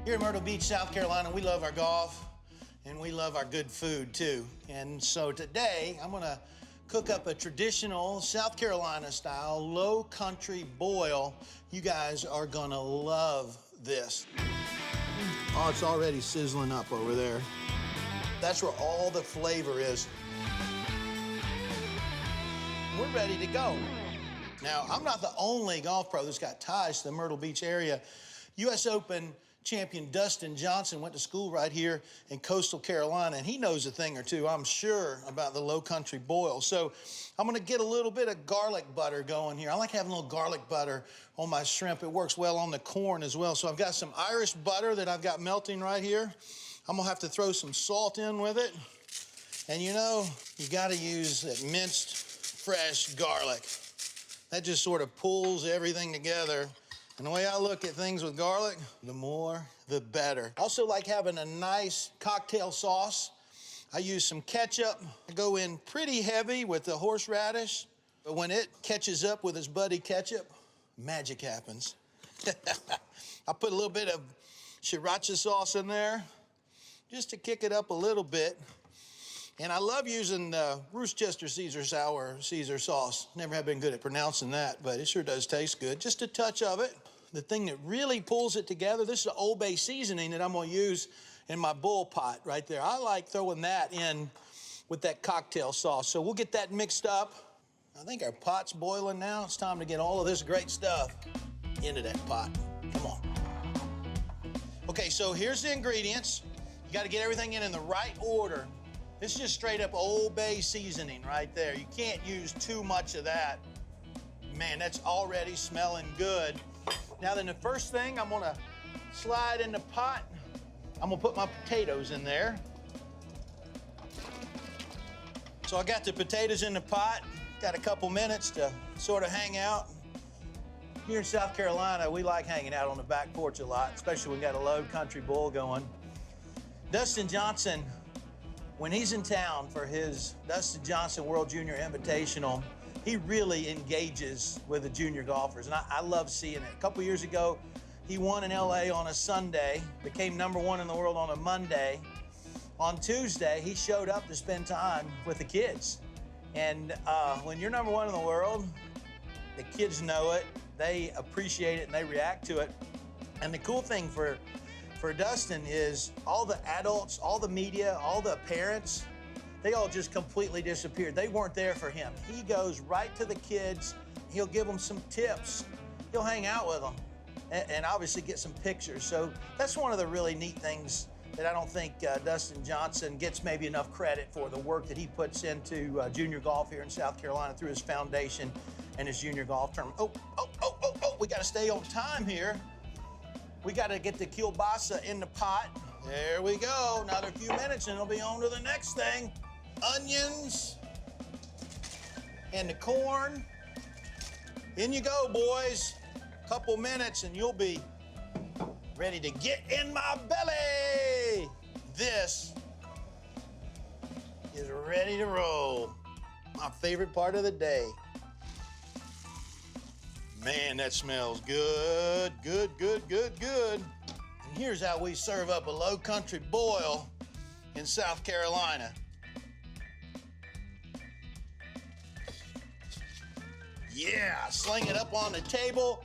Here in Myrtle Beach, South Carolina, we love our golf and we love our good food too. And so today, I'm gonna cook up a traditional South Carolina style Lowcountry Boil. You guys are gonna love this. Oh, it's already sizzling up over there. That's where all the flavor is. We're ready to go. Now, I'm not the only golf pro that's got ties to the Myrtle Beach area. US Open champion Dustin Johnson went to school right here in coastal Carolina, and he knows a thing or two, I'm sure, about the Lowcountry Boil. So I'm gonna get a little bit of garlic butter going here. I like having a little garlic butter on my shrimp. It works well on the corn as well. So I've got some Irish butter that I've got melting right here. I'm gonna have to throw some salt in with it. And you know, you gotta use that minced fresh garlic. That just sort of pulls everything together. And the way I look at things with garlic, the more, the better. I also like having a nice cocktail sauce. I use some ketchup. I go in pretty heavy with the horseradish, but when it catches up with its buddy ketchup, magic happens. I put a little bit of sriracha sauce in there just to kick it up a little bit. And I love using Worcestershire Caesar sauce. Never have been good at pronouncing that, but it sure does taste good. Just a touch of it. The thing that really pulls it together, this is the Old Bay seasoning that I'm gonna use in my bull pot right there. I like throwing that in with that cocktail sauce. So we'll get that mixed up. I think our pot's boiling now. It's time to get all of this great stuff into that pot. Come on. Okay, so here's the ingredients. You gotta get everything in the right order. This is just straight up Old Bay seasoning right there. You can't use too much of that. Man, that's already smelling good. Now then, the first thing I'm gonna slide in the pot, I'm gonna put my potatoes in there. So I got the potatoes in the pot, got a couple minutes to sort of hang out. Here in South Carolina, we like hanging out on the back porch a lot, especially when we got a Lowcountry Boil going. Dustin Johnson, when he's in town for his Dustin Johnson World Junior Invitational, he really engages with the junior golfers, and I love seeing it. A couple years ago, he won in LA on a Sunday, became #1 in the world on a Monday. On Tuesday, he showed up to spend time with the kids. And when you're #1 in the world, the kids know it, they appreciate it, and they react to it. And the cool thing for Dustin is all the adults, all the media, all the parents, they all just completely disappeared. They weren't there for him. He goes right to the kids. He'll give them some tips. He'll hang out with them and obviously get some pictures. So that's one of the really neat things that I don't think Dustin Johnson gets maybe enough credit for, the work that he puts into junior golf here in South Carolina through his foundation and his junior golf tournament. Oh, we gotta stay on time here. We gotta get the kielbasa in the pot. There we go. Another few minutes and it'll be on to the next thing. Onions and the corn. In you go, boys. Couple minutes and you'll be ready to get in my belly. This is ready to roll. My favorite part of the day. Man, that smells good, good, good, good, good. And here's how we serve up a Lowcountry Boil in South Carolina. Yeah, sling it up on the table.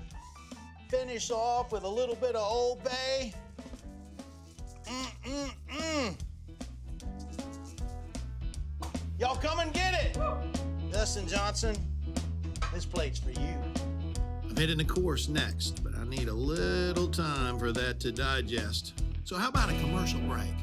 Finish off with a little bit of Old Bay. Y'all come and get it. Dustin Johnson, this plate's for you. I'm heading to course next, but I need a little time for that to digest. So how about a commercial break?